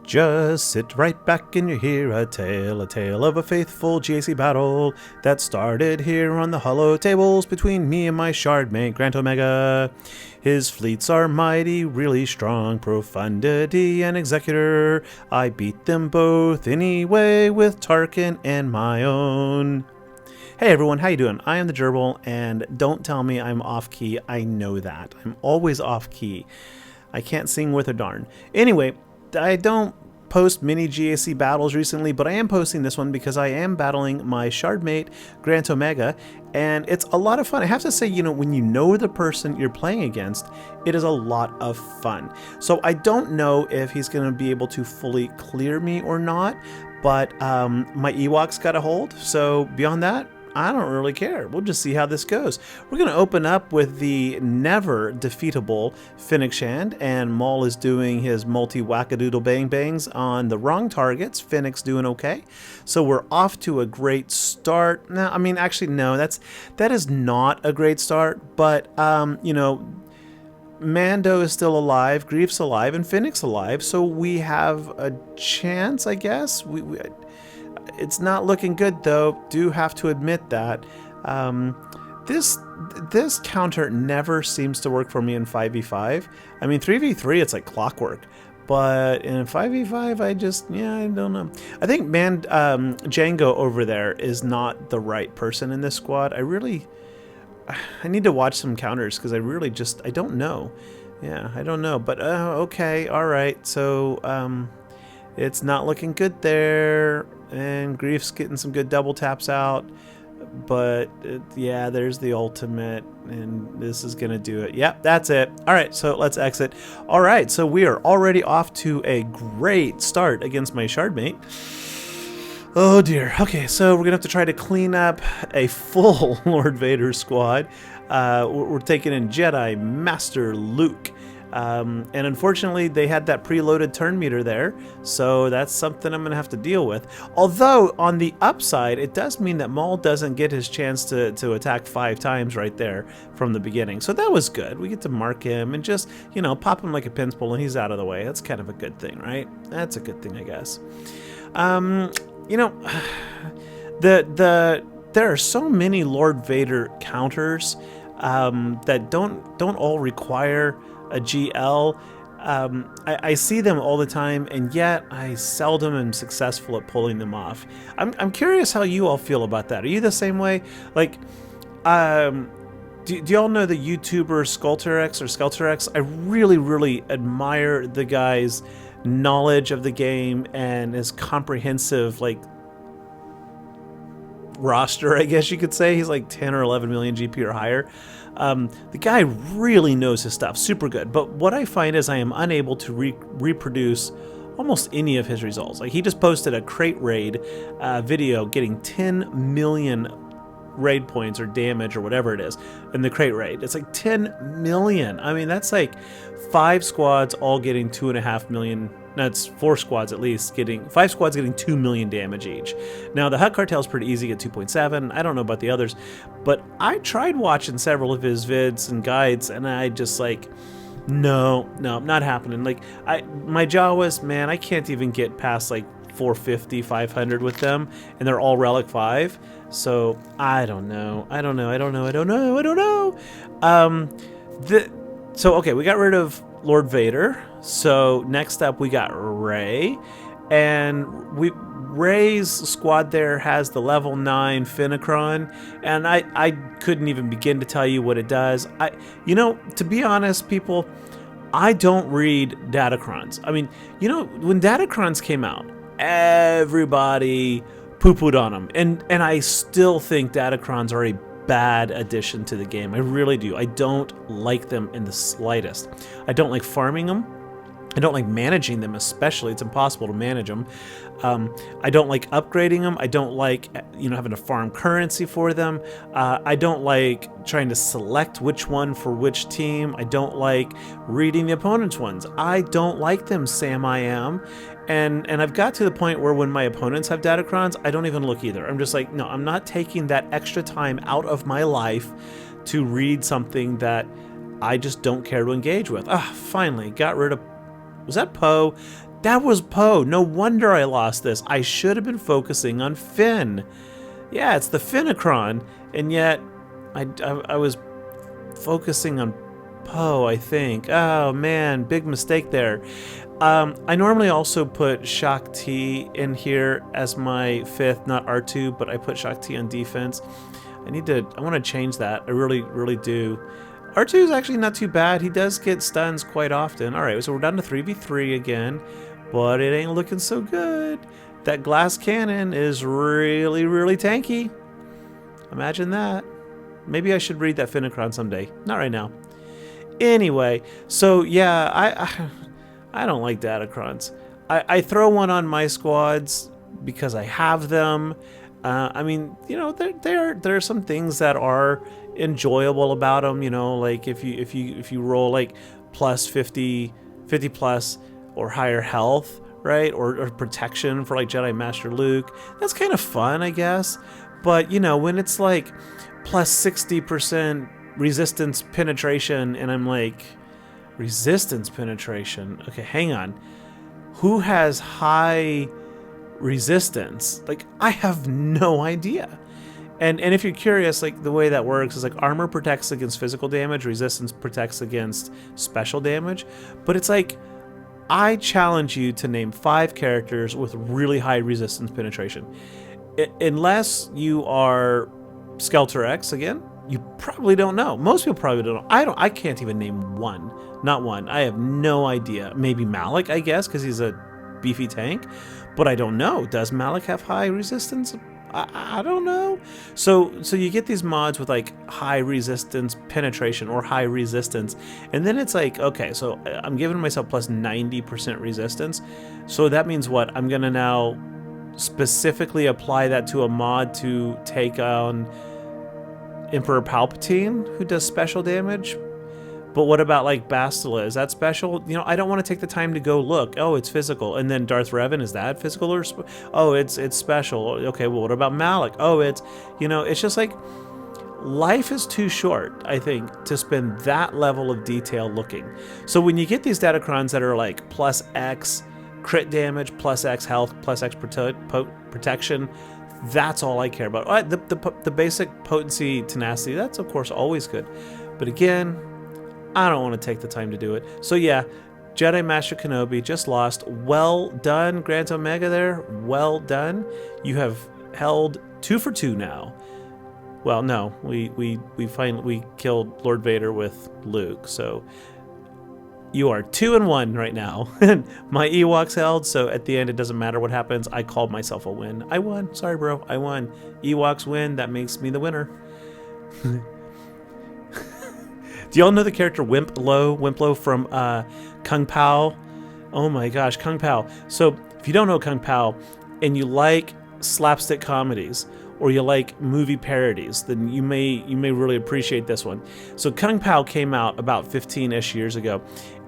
Just sit right back and you hear a tale of a faithful GAC battle that started here on the hollow tables between me and my shardmate Granta Omega. His fleets are mighty, really strong, Profundity and Executor. I beat them both anyway with Tarkin and my own. Hey everyone, how you doing? I am the Gerbil, and don't tell me I'm off key. I know that. I'm always off key. I can't sing with a darn. Anyway, I don't post many GAC battles recently, but I am posting this one because I am battling my shardmate Granta Omega, and it's a lot of fun. I have to say, when you know the person you're playing against, it is a lot of fun. So I don't know if he's going to be able to fully clear me or not, but my Ewoks got a hold, so beyond that, I don't really care. We'll just see how this goes. We're going to open up with the never defeatable Fennec, and Maul is doing his multi-wackadoodle bang-bangs on the wrong targets. Fennec's doing okay. So we're off to a great start. Now, I mean, actually, no, that is not a great start, but, Mando is still alive, Grief's alive, and Fennec's alive, so we have a chance, I guess. It's not looking good, though. Do have to admit that. This counter never seems to work for me in 5v5. I mean, 3v3, it's like clockwork. But in 5v5, I don't know. I think Django over there is not the right person in this squad. I need to watch some counters because I don't know. Yeah, I don't know. But okay, all right. So it's not looking good there. And Grief's getting some good double taps out, but yeah, there's the ultimate, and this is gonna do it. Yep, that's it. All right, so let's exit. All right, so we are already off to a great start against my shardmate. Oh dear. Okay, so we're gonna have to try to clean up a full Lord Vader squad. We're taking in Jedi Master Luke. And unfortunately, they had that preloaded turn meter there, so that's something I'm going to have to deal with. Although, on the upside, it does mean that Maul doesn't get his chance to attack 5 times right there from the beginning. So that was good. We get to mark him and just, pop him like a pinball and he's out of the way. That's kind of a good thing, right? That's a good thing, I guess. There are so many Lord Vader counters that don't all require a GL. I see them all the time, and yet I seldom am successful at pulling them off. I'm curious how you all feel about that. Are you the same way? Like, do y'all know the YouTuber SLKR? I really admire the guy's knowledge of the game and his comprehensive, roster, I guess you could say. He's like 10 or 11 million GP or higher. The guy really knows his stuff, super good. But what I find is I am unable to reproduce almost any of his results. Like, he just posted a crate raid video getting 10 million raid points or damage or whatever it is in the crate raid. It's like 10 million. I mean, that's like 5 squads all getting 2.5 million. That's 4 squads at least getting 5 squads getting 2 million damage each. Now the Hutt Cartel is pretty easy at 2.7. I don't know about the others, but I tried watching several of his vids and guides, and I just no, not happening. Like, my Jawas, man, I can't even get past 450, 500 with them, and they're all Relic 5. So I don't know. So okay, we got rid of Lord Vader. So next up we got Rey, and Rey's squad there has the level 9 Fennecron, and I couldn't even begin to tell you what it does. To be honest, people, I don't read Datacrons. I mean, when Datacrons came out, everybody poo-pooed on them, and I still think Datacrons are a bad addition to the game. I really do. I don't like them in the slightest. I don't like farming them. I don't like managing them, especially. It's impossible to manage them. I don't like upgrading them. I don't like, having to farm currency for them. I don't like trying to select which one for which team. I don't like reading the opponent's ones. I don't like them, Sam I am. And I've got to the point where when my opponents have Datacrons, I don't even look either. I'm just like, no, I'm not taking that extra time out of my life to read something that I just don't care to engage with. Finally, got rid of... Was that Poe? That was Poe. No wonder I lost this. I should have been focusing on Finn. Yeah, it's the Finnecron, and yet I was focusing on Poe, I think. Oh man, big mistake there. I normally also put Shaak Ti in here as my 5th, not R2, but I put Shaak Ti on defense. I want to change that. I really, really do. R2 is actually not too bad. He does get stuns quite often. All right, so we're down to 3v3 again, but it ain't looking so good. That glass cannon is really, really tanky. Imagine that. Maybe I should read that Finnecron someday. Not right now. Anyway, so yeah, I don't like Datacrons. I throw one on my squads because I have them. I mean, you know, there are some things that are enjoyable about them. You know, like if you roll like plus 50 plus or higher health, right, or protection for like Jedi Master Luke, that's kind of fun, I guess. But you know, when it's like plus 60% resistance penetration, and I'm like, resistance penetration? Okay, hang on. Who has high resistance? Like, I have no idea. And if you're curious, like the way that works is like armor protects against physical damage, resistance protects against special damage. But it's like, I challenge you to name 5 characters with really high resistance penetration. Unless you are Skelter X again, you probably don't know. Most people probably don't know. I can't even name one. Not one. I have no idea. Maybe Malik, I guess, because he's a beefy tank. But I don't know. Does Malik have high resistance? I don't know. So you get these mods with like high resistance penetration or high resistance. And then it's like, okay, so I'm giving myself plus 90% resistance. So that means what? I'm going to now specifically apply that to a mod to take on Emperor Palpatine, who does special damage. But what about like Bastila? Is that special? You know, I don't want to take the time to go look. Oh, it's physical. And then Darth Revan, is that physical or oh, it's special. Okay, well, what about Malik? Oh, it's, you know, it's just like life is too short, I think, to spend that level of detail looking. So when you get these Datacrons that are like plus X crit damage, plus X health, plus X protection, that's all I care about. The basic potency, tenacity, that's of course always good. But again, I don't want to take the time to do it. So yeah, Jedi Master Kenobi just lost. Well done, Granta Omega there. Well done. You have held 2 for 2 now. Well, no, we finally killed Lord Vader with Luke. So you are 2-1 right now. My Ewoks held, so at the end it doesn't matter what happens. I called myself a win. I won. Sorry, bro. I won. Ewoks win. That makes me the winner. Do y'all know the character Wimplo from Kung Pao? Oh my gosh, Kung Pao. So if you don't know Kung Pao and you like slapstick comedies or you like movie parodies, then you may really appreciate this one. So Kung Pao came out about 15-ish years ago,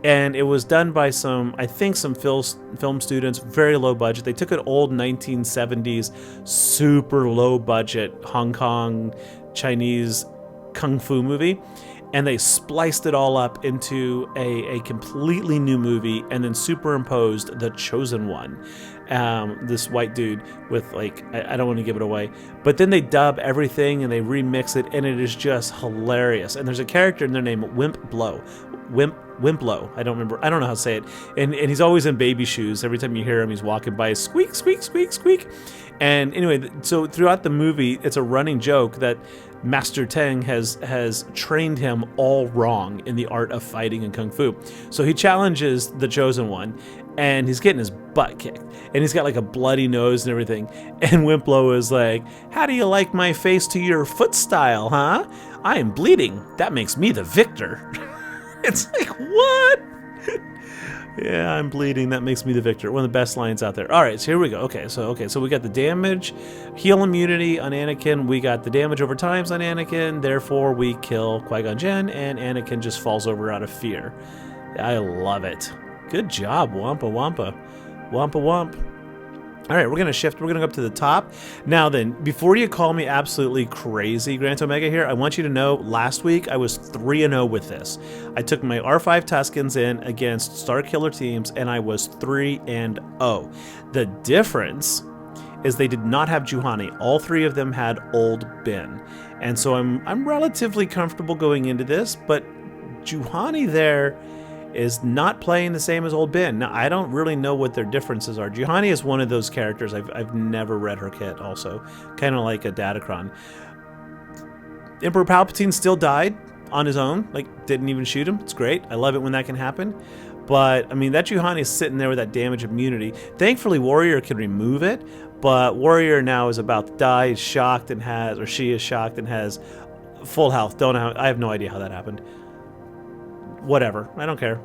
and it was done by some film students, very low budget. They took an old 1970s super low budget Hong Kong Chinese kung fu movie, and they spliced it all up into a completely new movie and then superimposed the Chosen One, this white dude with like, I don't want to give it away, but then they dub everything and they remix it, and it is just hilarious. And there's a character in there named Wimplo. I don't know how to say it, and he's always in baby shoes. Every time you hear him, he's walking by, squeak, squeak, squeak, squeak. And anyway, so throughout the movie, it's a running joke that Master Teng has trained him all wrong in the art of fighting and kung fu. So he challenges the Chosen One, and he's getting his butt kicked, and he's got like a bloody nose and everything. And Wimplo is like, "How do you like my face to your foot style, huh? I am bleeding. That makes me the victor." It's like, what? Yeah, I'm bleeding. That makes me the victor. One of the best lines out there. All right, so here we go. Okay, so we got the damage, heal immunity on Anakin. We got the damage over times on Anakin. Therefore, we kill Qui-Gon Jinn, and Anakin just falls over out of fear. I love it. Good job, Wampa Wampa. Wampa Wamp. All right, we're going to shift. We're going to go up to the top. Now then, before you call me absolutely crazy, Granta Omega here, I want you to know last week I was 3-0 with this. I took my R5 Tuskens in against StarKiller teams, and I was 3-0. The difference is they did not have Juhani. All 3 of them had Old Ben. And so I'm relatively comfortable going into this, but Juhani there is not playing the same as Old Ben. Now, I don't really know what their differences are. Juhani is one of those characters. I've never read her kit also. Kind of like a Datacron. Emperor Palpatine still died on his own. Like, didn't even shoot him. It's great. I love it when that can happen. But, I mean, that Juhani is sitting there with that damage immunity. Thankfully, Warrior can remove it. But Warrior now is about to die. Is shocked and has, or she is shocked and has full health. Don't know. I have no idea how that happened. Whatever. I don't care.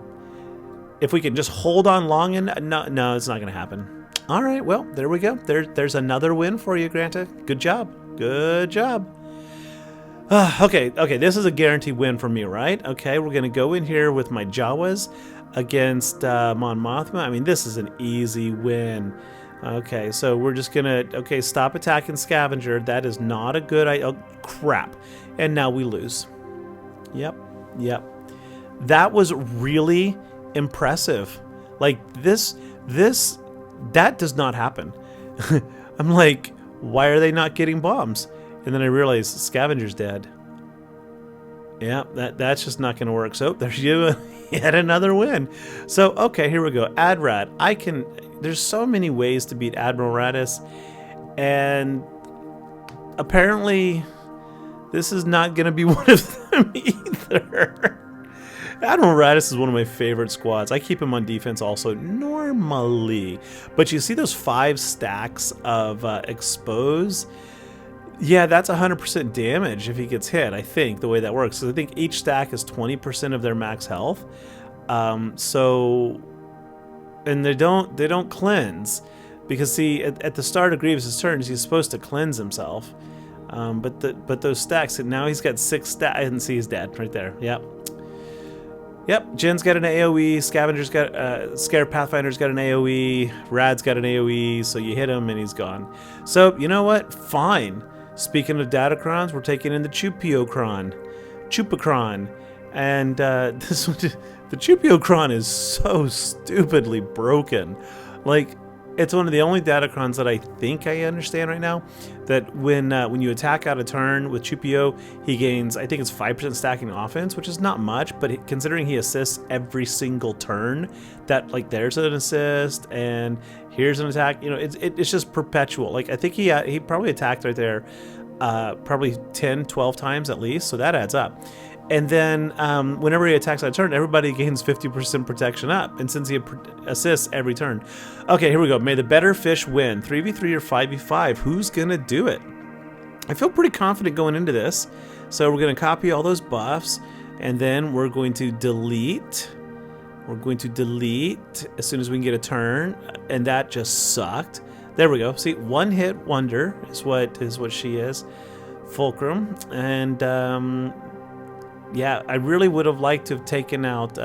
If we can just hold on long and no, it's not going to happen. All right. Well, there we go. There's another win for you, Granta. Good job. Good job. Okay. This is a guaranteed win for me, right? Okay. We're going to go in here with my Jawas against Mon Mothma. I mean, this is an easy win. Okay. So we're just going to, stop attacking Scavenger. That is not a good idea. Oh, crap. And now we lose. Yep. That was really impressive. Like that does not happen. I'm like, why are they not getting bombs? And then I realized Scavenger's dead. Yeah, that's just not going to work. So there's you yet another win. So okay, here we go. Adrad. There's so many ways to beat Admiral Raddus, and apparently this is not going to be one of them either. Admiral Raddus is one of my favorite squads. I keep him on defense also normally. But you see those 5 stacks of expose? Yeah, that's 100% damage if he gets hit, I think, the way that works. So I think each stack is 20% of their max health. And they don't cleanse. Because see, at the start of Grievous' turns, he's supposed to cleanse himself. But those stacks, and now he's got 6 stacks. I didn't see he's dead right there. Yep, Jin's got an AoE, Scavenger's got, Scare Pathfinder's got an AoE, Rad's got an AoE, so you hit him and he's gone. So, you know what? Fine. Speaking of Datacrons, we're taking in the Chupacron. And this one, the Chupacron is so stupidly broken. Like, it's one of the only Datacrons that I think I understand right now. That when you attack out of turn with Chupio, he gains, I think it's 5% stacking offense, which is not much, but considering he assists every single turn, that like there's an assist and here's an attack. You know, it's just perpetual. Like I think he probably attacked right there, probably 10, 12 times at least, so that adds up. And then whenever he attacks on a turn, everybody gains 50% protection up. And since he assists every turn. Okay, here we go. May the better fish win. 3v3 or 5v5. Who's going to do it? I feel pretty confident going into this. So we're going to copy all those buffs. And then we're going to delete. We're going to delete as soon as we can get a turn. And that just sucked. There we go. See, one hit wonder is what she is. Fulcrum. And... yeah, I really would have liked to have taken out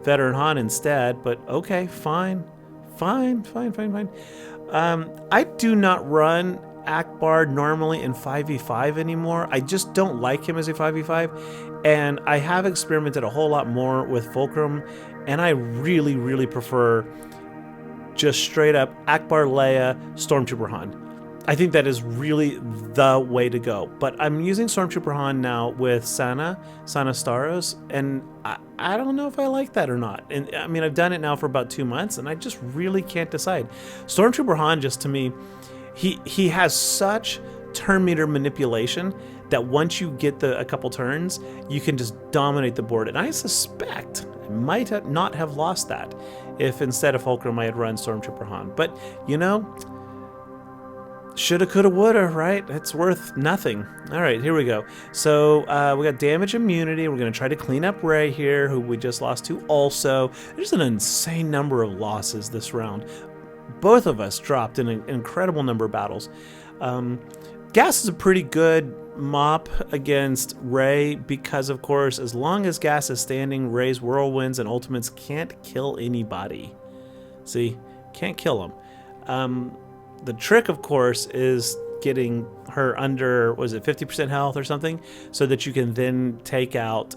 Veteran Han instead, but okay, fine. I do not run Ackbar normally in 5v5 anymore. I just don't like him as a 5v5, and I have experimented a whole lot more with Fulcrum, and I really, really prefer just straight up Ackbar Leia, Stormtrooper Han. I think that is really the way to go. But I'm using Stormtrooper Han now with Sana Staros, and I don't know if I like that or not. And I mean, I've done it now for about 2 months, and I just really can't decide. Stormtrooper Han, just to me, he has such turn meter manipulation that once you get a couple turns, you can just dominate the board. And I suspect I might not have lost that if instead of Fulcrum I had run Stormtrooper Han. But, you know... shoulda, coulda, woulda, right? It's worth nothing. All right, here we go. So we got damage immunity. We're going to try to clean up Rey here, who we just lost to also. There's an insane number of losses this round. Both of us dropped in an incredible number of battles. Gas is a pretty good mop against Rey because, of course, as long as Gas is standing, Rey's whirlwinds and ultimates can't kill anybody. See? Can't kill them. The trick, of course, is getting her under, was it 50% health or something, so that you can then take out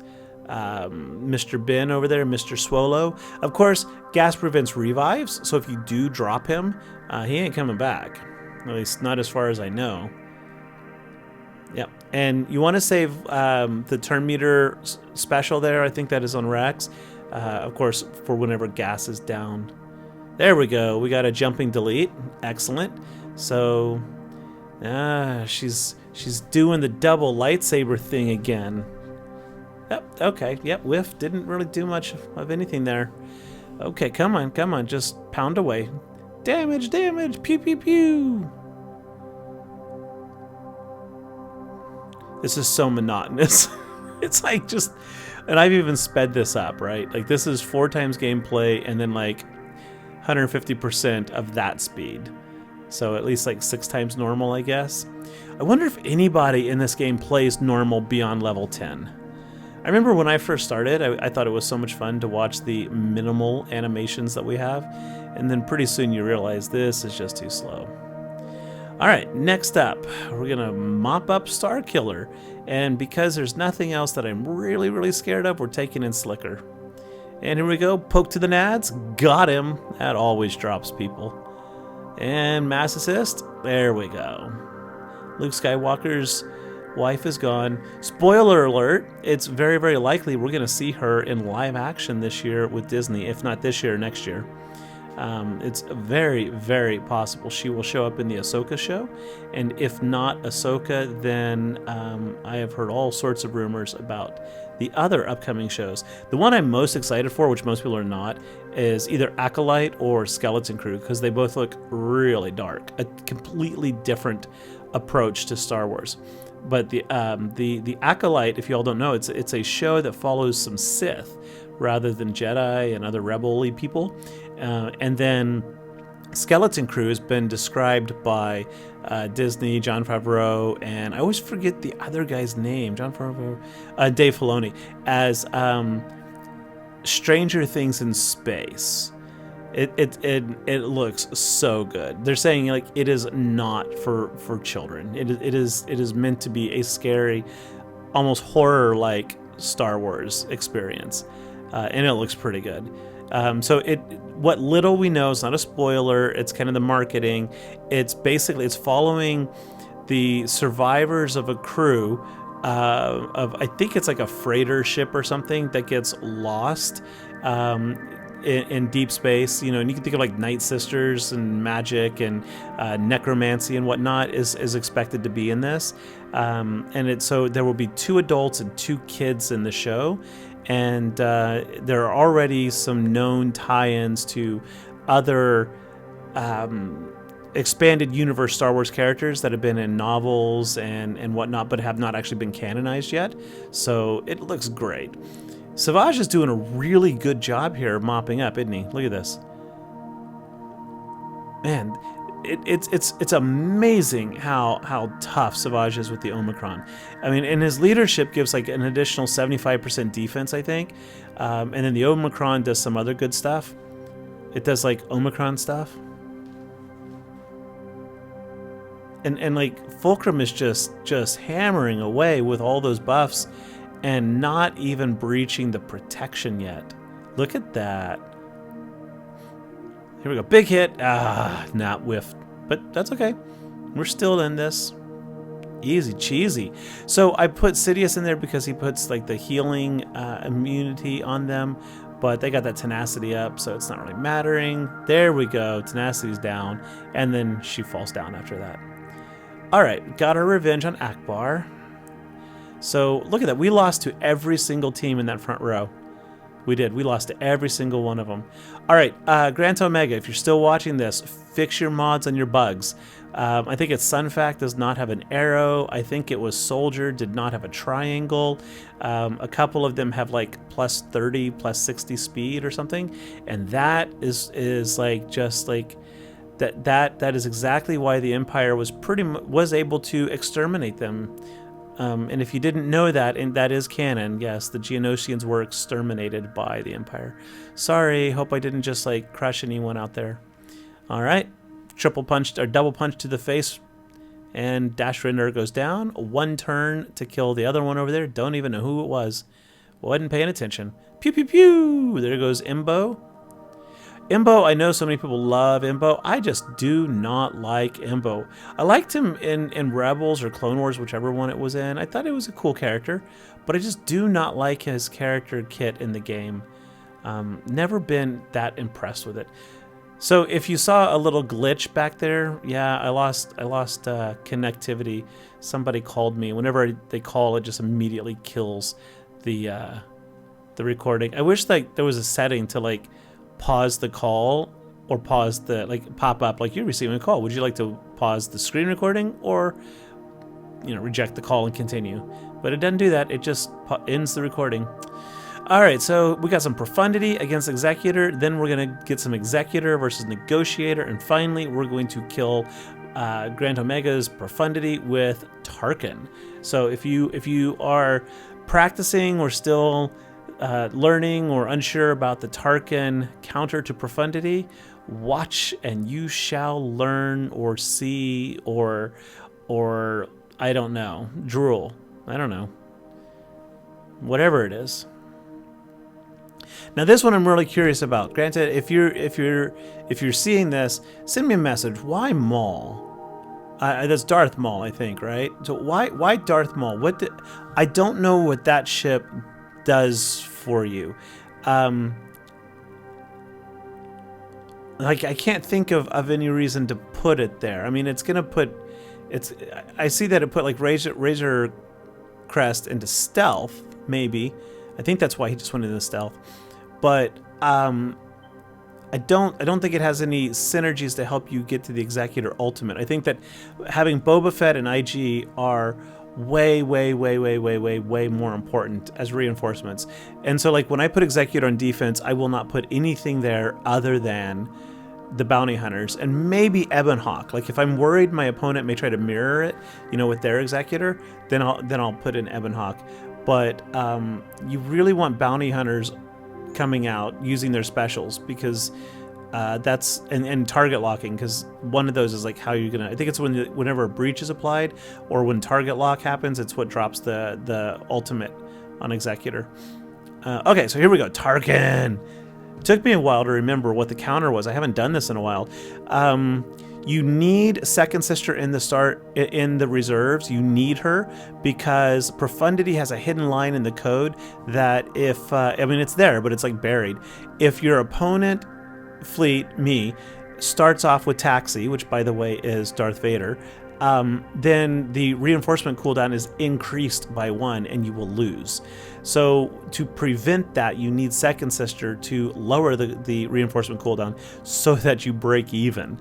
Mr. Ben over there, Mr. Swallow. Of course, gas prevents revives, so if you do drop him, he ain't coming back. At least not as far as I know. Yep. And you want to save the turn meter special there. I think that is on Rex. Of course, for whenever gas is down. There we go. We got a jumping delete. Excellent. So, she's doing the double lightsaber thing again. Yep. Okay. Yep. Whiff. Didn't really do much of anything there. Okay. Come on. Come on. Just pound away. Damage. Damage. Pew pew pew. This is so monotonous. It's like just, and I've even sped this up, right? Like this is 4 times gameplay and then like 150% of that speed. So at least like 6 times normal, I guess. I wonder if anybody in this game plays normal beyond level 10. I remember when I first started, I thought it was so much fun to watch the minimal animations that we have. And then pretty soon you realize this is just too slow. All right, next up, we're going to mop up StarKiller. And because there's nothing else that I'm really, really scared of, we're taking in Slicker. And here we go, poke to the nads, got him. That always drops people. And mass assist, there we go. Luke Skywalker's wife is gone. Spoiler alert, it's very, very likely we're going to see her in live action this year with Disney, if not this year, next year. It's very, very possible she will show up in the Ahsoka show. And if not Ahsoka, then I have heard all sorts of rumors about the other upcoming shows. The one I'm most excited for, which most people are not, is either Acolyte or Skeleton Crew, because they both look really dark. A completely different approach to Star Wars. But the Acolyte, if you all don't know, it's a show that follows some Sith rather than Jedi and other rebel-y people. And then Skeleton Crew has been described by Disney, Jon Favreau, and I always forget the other guy's name, Jon Favreau, Dave Filoni, as Stranger Things in space. It looks so good. They're saying like it is not for children. It is meant to be a scary, almost horror-like Star Wars experience, and it looks pretty good. So what little we know is not a spoiler. It's kind of the marketing. It's following the survivors of a crew of, I think it's like a freighter ship or something that gets lost in deep space. You know, and you can think of like Night Sisters and magic and necromancy and whatnot is expected to be in this. And so there will be 2 adults and 2 kids in the show. And there are already some known tie-ins to other expanded universe Star Wars characters that have been in novels and whatnot, but have not actually been canonized yet. So it looks great. Savage is doing a really good job here mopping up, isn't he? Look at this. Man, it's amazing how tough Savage is with the Omicron. I mean, and his leadership gives like an additional 75% defense, I think. And then the Omicron does some other good stuff. It does like Omicron stuff. And like Fulcrum is just hammering away with all those buffs and not even breaching the protection yet. Look at that. Here we go. Big hit. Not whiffed. But that's okay. We're still in this. Easy cheesy. So I put Sidious in there because he puts like the healing immunity on them. But they got that tenacity up, so it's not really mattering. There we go. Tenacity's down. And then she falls down after that. Alright. Got our revenge on Ackbar. So look at that. We lost to every single team in that front row. We did. We lost to every single one of them. All right, Granta Omega, if you're still watching this, fix your mods and your bugs. I think it's Sunfac does not have an arrow. I think it was Soldier did not have a triangle. A couple of them have like plus 30, plus 60 speed or something, and that is like just like that is exactly why the Empire was able to exterminate them. And if you didn't know that, and that is canon, yes, the Geonosians were exterminated by the Empire. Sorry, hope I didn't just like crush anyone out there. All right, triple punched or double punch to the face, and Dash Rendar goes down. 1 turn to kill the other one over there. Don't even know who it was. Wasn't paying attention. Pew pew pew. There goes Imbo. Imbo, I know so many people love Imbo. I just do not like Imbo. I liked him in Rebels or Clone Wars, whichever one it was in. I thought it was a cool character, but I just do not like his character kit in the game. Never been that impressed with it. So if you saw a little glitch back there, yeah, I lost connectivity. Somebody called me. Whenever they call, it just immediately kills the recording. I wish like there was a setting to like pause the call or pause the like pop up like you're receiving a call. Would you like to pause the screen recording or reject the call and continue? But it doesn't do that. It just ends the recording. All right, so we got some Profundity against Executor. Then we're gonna get some Executor versus Negotiator, and finally we're going to kill Granta Omega's Profundity with Tarkin. So if you are practicing or still learning or unsure about the Tarkin counter to Profundity, watch and you shall learn or see or I don't know, drool. I don't know. Whatever it is. Now this one I'm really curious about. Granted, if you're seeing this, send me a message. Why Maul? That's Darth Maul, I think, right? So why Darth Maul? I don't know what that ship does for you. Like I can't think of any reason to put it there. I mean, it's gonna put I see that it put like Razor Crest into stealth, maybe. I think that's why he just went into stealth. But I don't think it has any synergies to help you get to the Executor Ultimate. I think that having Boba Fett and IG are way more important as reinforcements. And so like when I put Executor on defense, I will not put anything there other than the bounty hunters and maybe Ebon Hawk. Like if I'm worried my opponent may try to mirror it, with their Executor, then I'll put in Ebon Hawk. But you really want bounty hunters coming out using their specials, because that's and target locking, because one of those is like how you're gonna, I think it's whenever a breach is applied or when target lock happens, it's what drops the ultimate on Executor. Okay, so here we go. Tarkin. It took me a while to remember what the counter was. I haven't done this in a while. You need Second Sister in the reserves. You need her because Profundity has a hidden line in the code that if I mean it's there, but it's like buried. If your opponent fleet, me, starts off with Taxi, which by the way is Darth Vader, then the reinforcement cooldown is increased by 1 and you will lose. So to prevent that, you need Second Sister to lower the reinforcement cooldown so that you break even.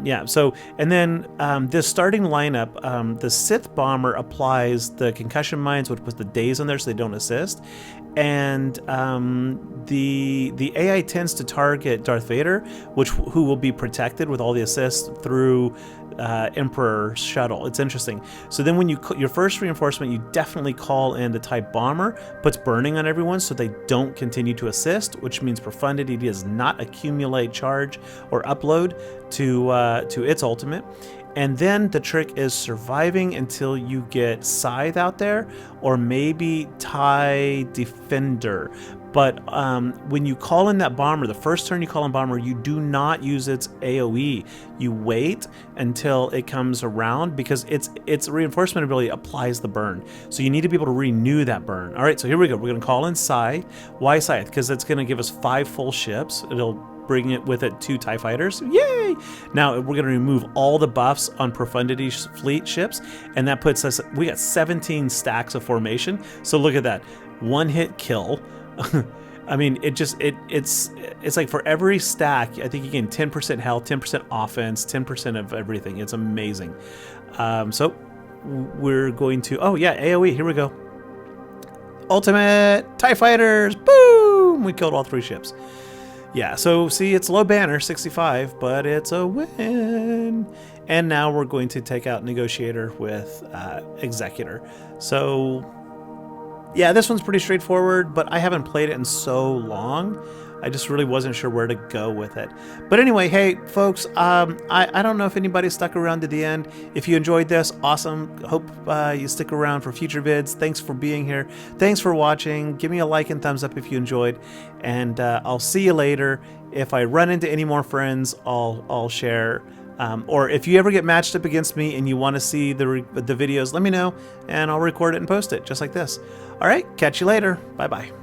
Yeah, so, and then this starting lineup, the Sith Bomber applies the concussion mines, which puts the days on there so they don't assist. And the AI tends to target Darth Vader, who will be protected with all the assists through Emperor Shuttle. It's interesting. So then when your first reinforcement, you definitely call in the TIE Bomber, puts burning on everyone so they don't continue to assist, which means Profundity does not accumulate charge or upload to its ultimate. And then the trick is surviving until you get Scythe out there, or maybe TIE Defender. But when you call in that bomber, the first turn you call in bomber, you do not use its AoE. You wait until it comes around because its reinforcement ability applies the burn. So you need to be able to renew that burn. All right, so here we go. We're going to call in Scythe. Why Scythe? Because it's going to give us 5 full ships. It'll bring it with it 2 TIE fighters. Yay! Now we're going to remove all the buffs on Profundity's fleet ships, and that puts us, we got 17 stacks of formation. So look at that. 1 hit kill. I mean, it's like for every stack, I think you gain 10% health, 10% offense, 10% of everything. It's amazing. So we're going to, oh yeah, AoE, here we go. Ultimate TIE fighters, boom! We killed all 3 ships. Yeah, so see, it's low banner, 65, but it's a win. And now we're going to take out Negotiator with Executor. So yeah, this one's pretty straightforward, but I haven't played it in so long. I just really wasn't sure where to go with it. But anyway, hey, folks, I don't know if anybody stuck around to the end. If you enjoyed this, awesome. Hope you stick around for future vids. Thanks for being here. Thanks for watching. Give me a like and thumbs up if you enjoyed. And I'll see you later. If I run into any more friends, I'll share. Or if you ever get matched up against me and you want to see the videos, let me know, and I'll record it and post it, just like this. All right, catch you later. Bye-bye.